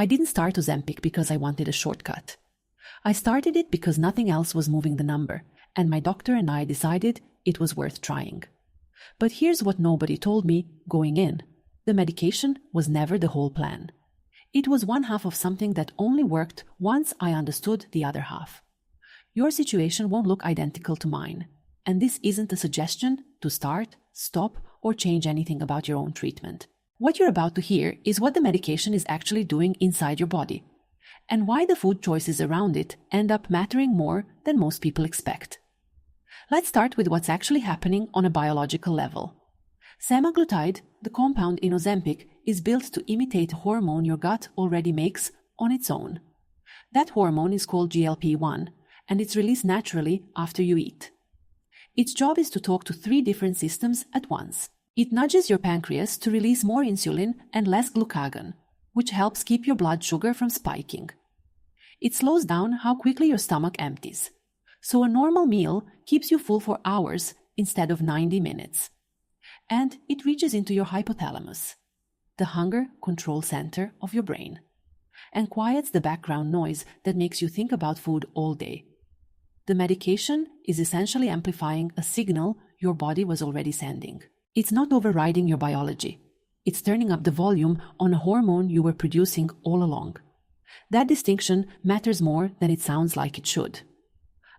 I didn't start Ozempic because I wanted a shortcut. I started it because nothing else was moving the number, and my doctor and I decided it was worth trying. But here's what nobody told me going in. The medication was never the whole plan. It was one half of something that only worked once I understood the other half. Your situation won't look identical to mine, and this isn't a suggestion to start, stop, or change anything about your own treatment. What you're about to hear is what the medication is actually doing inside your body, and why the food choices around it end up mattering more than most people expect. Let's start with what's actually happening on a biological level. Semaglutide, the compound in Ozempic, is built to imitate a hormone your gut already makes on its own. That hormone is called GLP-1, and it's released naturally after you eat. Its job is to talk to 3 different systems at once. It nudges your pancreas to release more insulin and less glucagon, which helps keep your blood sugar from spiking. It slows down how quickly your stomach empties, so a normal meal keeps you full for hours instead of 90 minutes. And it reaches into your hypothalamus, the hunger control center of your brain, and quiets the background noise that makes you think about food all day. The medication is essentially amplifying a signal your body was already sending. It's not overriding your biology. It's turning up the volume on a hormone you were producing all along. That distinction matters more than it sounds like it should.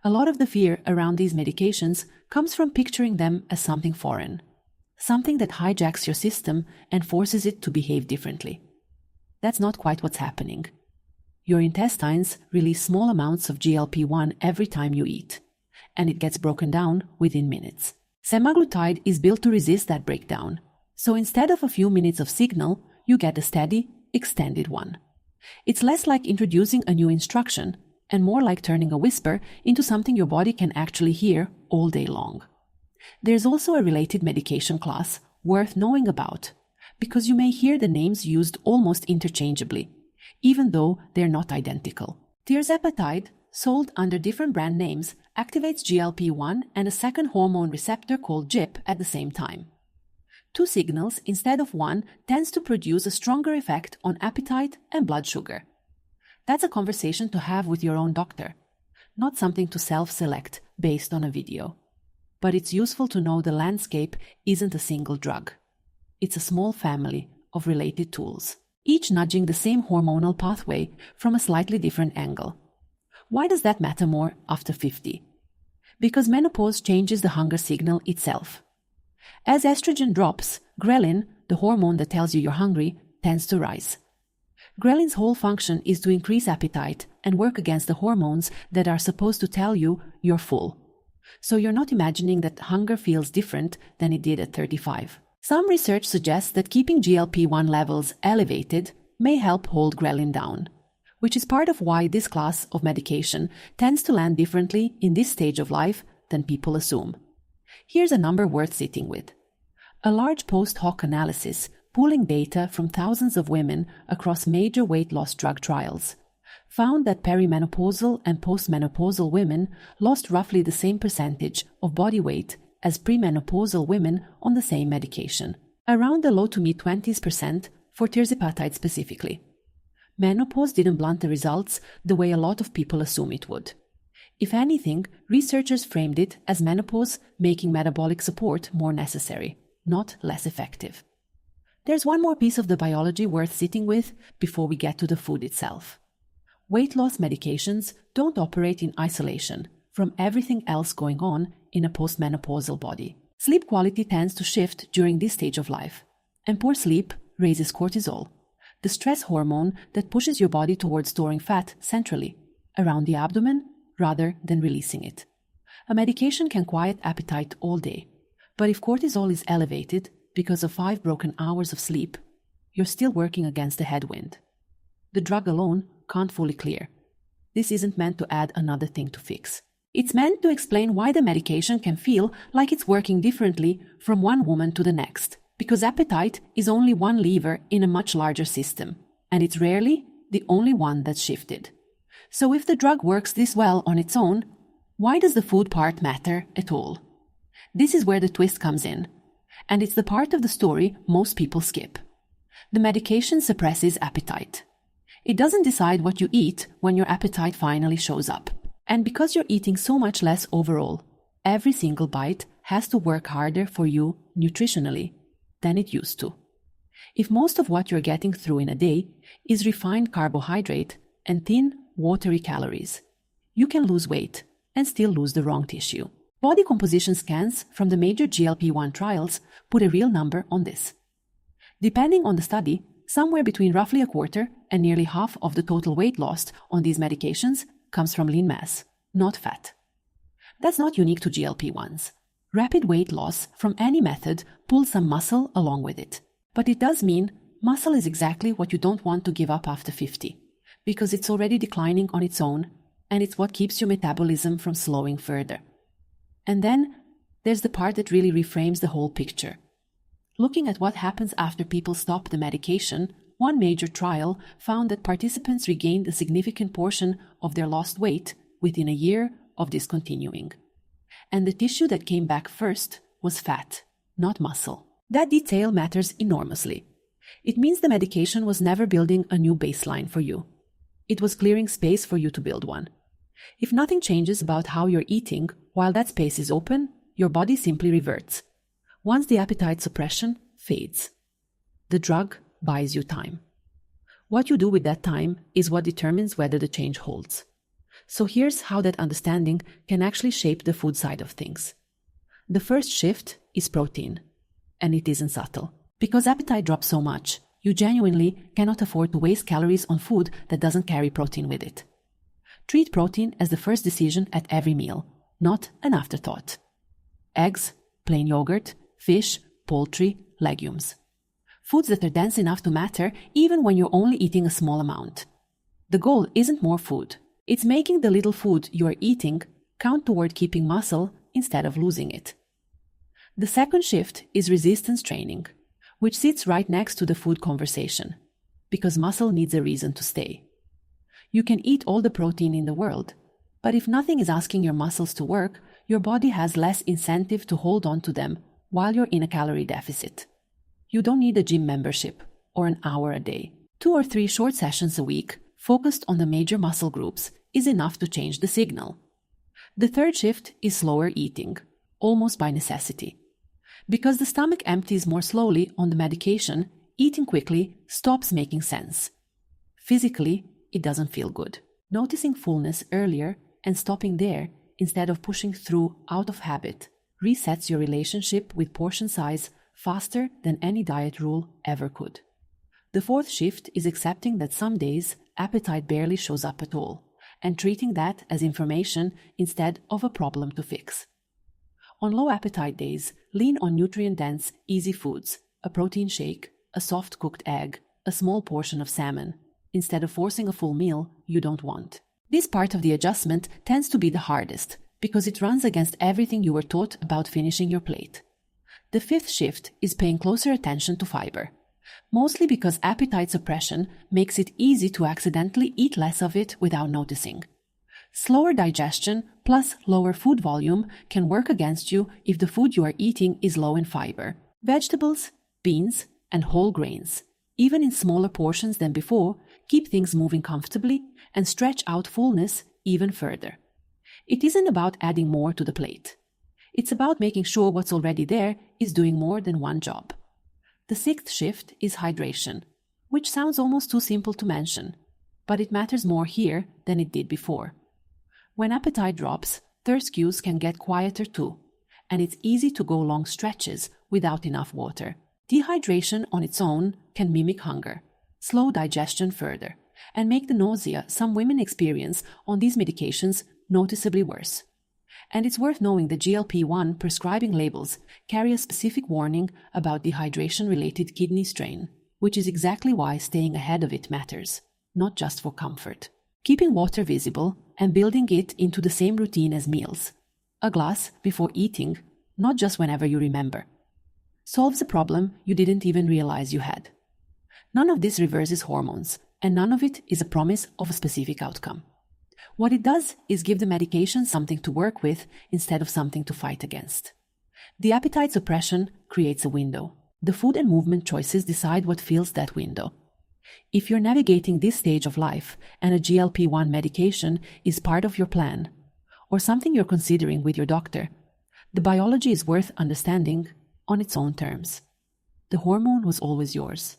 A lot of the fear around these medications comes from picturing them as something foreign, something that hijacks your system and forces it to behave differently. That's not quite what's happening. Your intestines release small amounts of GLP-1 every time you eat, and it gets broken down within minutes. Semaglutide is built to resist that breakdown, so instead of a few minutes of signal, you get a steady, extended one. It's less like introducing a new instruction, and more like turning a whisper into something your body can actually hear all day long. There's also a related medication class worth knowing about, because you may hear the names used almost interchangeably, even though they're not identical. Tirzepatide, sold under different brand names, activates GLP-1 and a second hormone receptor called GIP at the same time. 2 signals instead of 1 tends to produce a stronger effect on appetite and blood sugar. That's a conversation to have with your own doctor, not something to self-select based on a video. But it's useful to know the landscape isn't a single drug. It's a small family of related tools, each nudging the same hormonal pathway from a slightly different angle. Why does that matter more after 50? Because menopause changes the hunger signal itself. As estrogen drops, ghrelin, the hormone that tells you you're hungry, tends to rise. Ghrelin's whole function is to increase appetite and work against the hormones that are supposed to tell you you're full. So you're not imagining that hunger feels different than it did at 35. Some research suggests that keeping GLP-1 levels elevated may help hold ghrelin down, which is part of why this class of medication tends to land differently in this stage of life than people assume. Here's a number worth sitting with. A large post-hoc analysis pooling data from thousands of women across major weight loss drug trials found that perimenopausal and postmenopausal women lost roughly the same percentage of body weight as premenopausal women on the same medication, around the low to mid-20s% for tirzepatide specifically. Menopause didn't blunt the results the way a lot of people assume it would. If anything, researchers framed it as menopause making metabolic support more necessary, not less effective. There's one more piece of the biology worth sitting with before we get to the food itself. Weight loss medications don't operate in isolation from everything else going on in a postmenopausal body. Sleep quality tends to shift during this stage of life, and poor sleep raises cortisol, the stress hormone that pushes your body towards storing fat centrally, around the abdomen, rather than releasing it. A medication can quiet appetite all day, but if cortisol is elevated because of 5 broken hours of sleep, you're still working against the headwind. The drug alone can't fully clear. This isn't meant to add another thing to fix. It's meant to explain why the medication can feel like it's working differently from one woman to the next, because appetite is only one lever in a much larger system, and it's rarely the only one that's shifted. So if the drug works this well on its own, why does the food part matter at all? This is where the twist comes in, and it's the part of the story most people skip. The medication suppresses appetite. It doesn't decide what you eat when your appetite finally shows up. And because you're eating so much less overall, every single bite has to work harder for you nutritionally than it used to. If most of what you're getting through in a day is refined carbohydrate and thin, watery calories, you can lose weight and still lose the wrong tissue. Body composition scans from the major GLP-1 trials put a real number on this. Depending on the study, somewhere between roughly a quarter and nearly half of the total weight lost on these medications comes from lean mass, not fat. That's not unique to GLP-1s. Rapid weight loss from any method pulls some muscle along with it. But it does mean muscle is exactly what you don't want to give up after 50, because it's already declining on its own, and it's what keeps your metabolism from slowing further. And then there's the part that really reframes the whole picture. Looking at what happens after people stop the medication, one major trial found that participants regained a significant portion of their lost weight within a year of discontinuing. And the tissue that came back first was fat, not muscle. That detail matters enormously. It means the medication was never building a new baseline for you. It was clearing space for you to build one. If nothing changes about how you're eating while that space is open, your body simply reverts. Once the appetite suppression fades, the drug buys you time. What you do with that time is what determines whether the change holds. So here's how that understanding can actually shape the food side of things. The first shift is protein. And it isn't subtle. Because appetite drops so much, you genuinely cannot afford to waste calories on food that doesn't carry protein with it. Treat protein as the first decision at every meal, not an afterthought. Eggs, plain yogurt, fish, poultry, legumes. Foods that are dense enough to matter even when you're only eating a small amount. The goal isn't more food. It's making the little food you are eating count toward keeping muscle instead of losing it. The second shift is resistance training, which sits right next to the food conversation, because muscle needs a reason to stay. You can eat all the protein in the world, but if nothing is asking your muscles to work, your body has less incentive to hold on to them while you're in a calorie deficit. You don't need a gym membership or an hour a day. 2 or 3 short sessions a week focused on the major muscle groups is enough to change the signal. The third shift is slower eating, almost by necessity. Because the stomach empties more slowly on the medication, eating quickly stops making sense. Physically, it doesn't feel good. Noticing fullness earlier and stopping there instead of pushing through out of habit resets your relationship with portion size faster than any diet rule ever could. The fourth shift is accepting that some days appetite barely shows up at all, and treating that as information instead of a problem to fix. On low appetite days, lean on nutrient-dense, easy foods, a protein shake, a soft cooked egg, a small portion of salmon, instead of forcing a full meal you don't want. This part of the adjustment tends to be the hardest, because it runs against everything you were taught about finishing your plate. The fifth shift is paying closer attention to fiber, mostly because appetite suppression makes it easy to accidentally eat less of it without noticing. Slower digestion plus lower food volume can work against you if the food you are eating is low in fiber. Vegetables, beans, and whole grains, even in smaller portions than before, keep things moving comfortably and stretch out fullness even further. It isn't about adding more to the plate. It's about making sure what's already there is doing more than one job. The sixth shift is hydration, which sounds almost too simple to mention, but it matters more here than it did before. When appetite drops, thirst cues can get quieter too, and it's easy to go long stretches without enough water. Dehydration on its own can mimic hunger, slow digestion further, and make the nausea some women experience on these medications noticeably worse. And it's worth knowing that GLP-1 prescribing labels carry a specific warning about dehydration-related kidney strain, which is exactly why staying ahead of it matters, not just for comfort. Keeping water visible and building it into the same routine as meals, a glass before eating, not just whenever you remember, solves a problem you didn't even realize you had. None of this reverses hormones, and none of it is a promise of a specific outcome. What it does is give the medication something to work with instead of something to fight against. The appetite suppression creates a window. The food and movement choices decide what fills that window. If you're navigating this stage of life and a GLP-1 medication is part of your plan, or something you're considering with your doctor, the biology is worth understanding on its own terms. The hormone was always yours.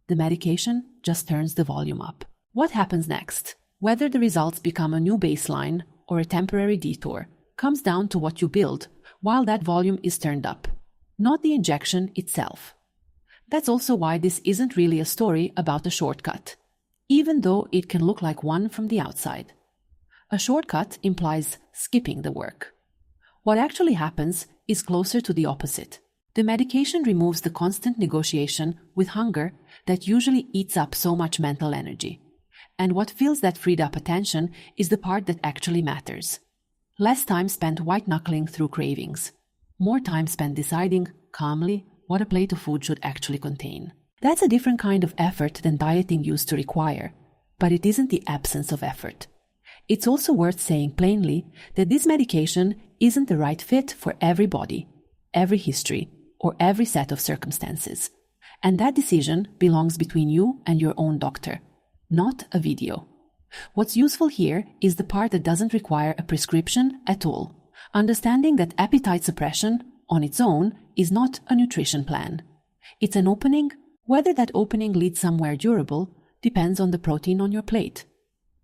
The medication just turns the volume up. What happens next, whether the results become a new baseline or a temporary detour, comes down to what you build while that volume is turned up, not the injection itself. That's also why this isn't really a story about a shortcut, even though it can look like one from the outside. A shortcut implies skipping the work. What actually happens is closer to the opposite. The medication removes the constant negotiation with hunger that usually eats up so much mental energy. And what fills that freed up attention is the part that actually matters. Less time spent white-knuckling through cravings. More time spent deciding, calmly, what a plate of food should actually contain. That's a different kind of effort than dieting used to require, but it isn't the absence of effort. It's also worth saying plainly that this medication isn't the right fit for every body, every history, or every set of circumstances. And that decision belongs between you and your own doctor, not a video. What's useful here is the part that doesn't require a prescription at all, understanding that appetite suppression on its own is not a nutrition plan. It's an opening. Whether that opening leads somewhere durable depends on the protein on your plate,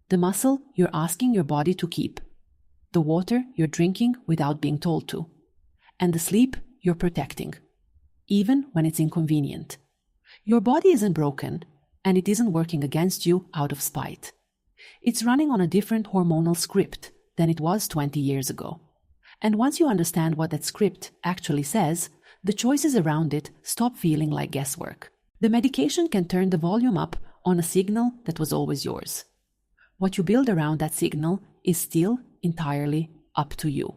the muscle you're asking your body to keep, the water you're drinking without being told to, and the sleep you're protecting, even when it's inconvenient. Your body isn't broken, and it isn't working against you out of spite. It's running on a different hormonal script than it was 20 years ago. And once you understand what that script actually says, the choices around it stop feeling like guesswork. The medication can turn the volume up on a signal that was always yours. What you build around that signal is still entirely up to you.